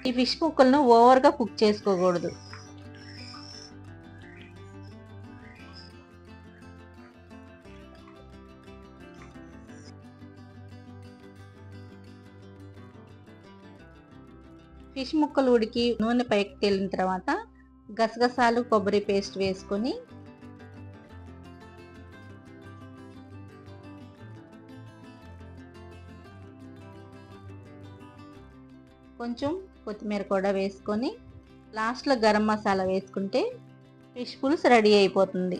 ఈ ఫిష్ ముక్కలను ఓవర్గా కుక్ చేసుకోకూడదు. ఫిష్ ముక్కలు ఉడికి నూనె పైకి తేలిన తర్వాత గసగసాలు కొబ్బరి పేస్ట్ వేసుకొని కొంచెం కొత్తిమీర కూడా వేసుకొని లాస్ట్లో గరం మసాలా వేసుకుంటే ఫిష్ పులుసు రెడీ అయిపోతుంది.